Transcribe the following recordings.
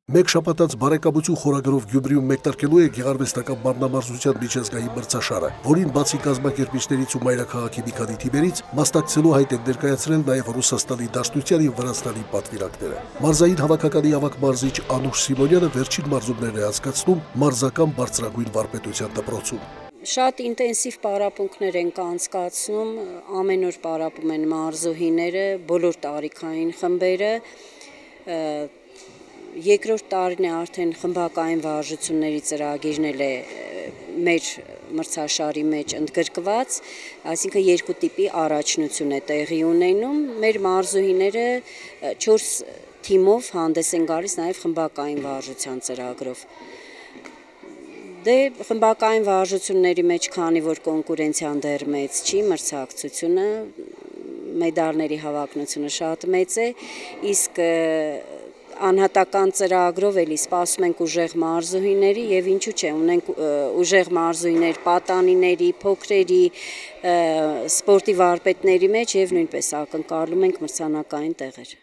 Մեկ շաբաթած բարեկամություն խորագրով Գյումրիում մեկնարկելու է գեղարվեստական մարմնամարզության միջազգային մրցաշարը, որին բացի կազմակերպիչներից ու մայրաքաղաքի մի քանի թիմերից մասնակցելու հայտ են ներկայացրել նաև Ռուսաստանի Դաշնության և Վրաստանի պատվիրանքները։ Մարզային հավաքականի ավագ մարզիչ Անուշ Սիմոնյանը վերջին մարզումներն է անցկացնում մարզական բարձրագույն վարպետության դպրոցում։ Շատ ինտենսիվ պարապմունքներ են անցկացնում, ամեն օր պարապում են մարզուհիները, բոլոր տարիքային խմբերը։ Երկրորդ տարին է արդեն խմբակային վարժությունների ծրագիրն է մեր մրցաշարի մեջ ընդգրկված, այսինքն երկու տիպի առաջնություն է տեղի ունենում։ Մեր մարզուհիները 4 թիմով հանդես են գալիս նաև խմբակային վարժության ծրագրով։ Խմբակային վարժությունների մեջ, քանի որ կոնկուրենցիան դեռ մեծ չի, մրցակցությունը, մեդալների հավակնությունը շատ մեծ է, իսկ անհատական ծրագրով էլի սպասում ենք ուժեղ մարզուհիների եւ ինչու՞ չէ, ունենք ուժեղ մարզուհիներ պատանիների, փոքրերի, սպորտի վարպետների մեջ եւ նույնպես ակնկալում ենք մրցանակային տեղեր։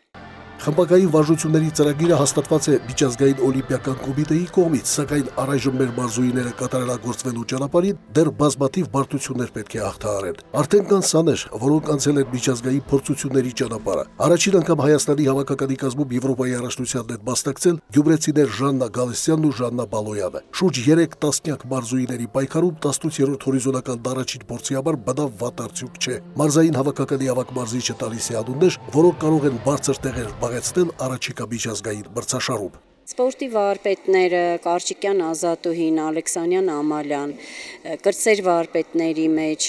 Խմբակային վարժությունների ծրագիրը հաստատված է միջազգային օլիմպիական կոմիտեի կողմից, սակայն առայժմ մեր մարզուհիները կատարելագործվելու ճանապարհին դեռ բազմաթիվ բարդություններ պետք է հաղթահարեն։ Արդեն կան սաներ, որոնք անցել են միջազգային փորձությունների ճանապարհը։ Առաջին անգամ Հայաստանի հավաքականի կազմում Եվրոպայի առաջնությանն են մասնակցել գյումրեցիներ Ժաննա Գալստյանն ու Ժաննա Բալոյանը։ Շուրջ 3 տասնյակ մարզուհիների պայքարում 18-րդ հորիզոնական առաջին փորձի համար բնավ վատ արդյունք չէ։ Մարզային հավաքականի ավագ մարզիչը տալիս է անուններ, որոնք կարող են բարձր տեղեր զբաղեցնել առաջիկա միջազգային մրցաշարում։ Սպորտի վարպետները Կարճիկյան Ազատուհին, Ալեքսանյան Ամալյան, կրտսեր վարպետների մեջ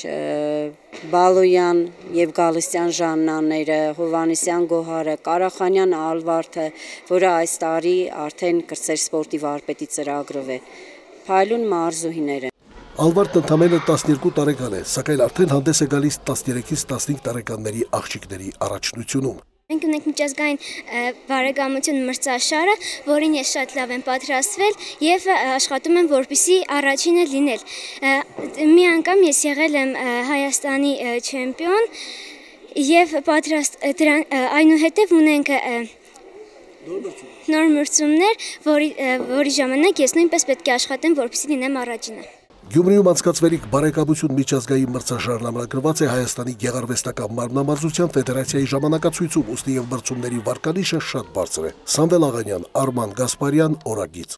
Բալոյան եւ Գալստյան Ժաննաները, Հովանեսյան Գոհարը, Կարախանյան Ալվարդը, որը այս տարի արդեն կրտսեր սպորտի վարպետի ծրագրով է, փայլուն մարզուհիները։ Ալվարդն ընդամենը 12 տարեկան է, սակայն արդեն հանդես է գալիս 13-ից 15 տարեկանների աղջիկների առաջնությունում։ Մենք ունենք միջազգային բարեկամություն մրցաշարը, որին ես շատ լավ եմ պատրաստվել եւ աշխատում եմ, որպեսզի առաջինը լինել։ Մի անգամ ես եղել եմ Հայաստանի չեմպիոն եւ այնուհետեւ ունենք նոր մրցումներ, որի ժամանակ ես նույնպես պետք է աշխատեմ, որպեսզի լինեմ առաջինը։ Գյումրիում անցկացվելիք բարեկամություն միջազգային մրցաշարն ամրագրված է Հայաստանի գեղարվեստական մարմնամարզության ֆեդերացիայի ժամանակացույցում, ուստի եւ մրցումների վարկանիշը շատ բարձր է։ Սամվել Աղանյան, Արման Գասպարյան, Օրագիծ։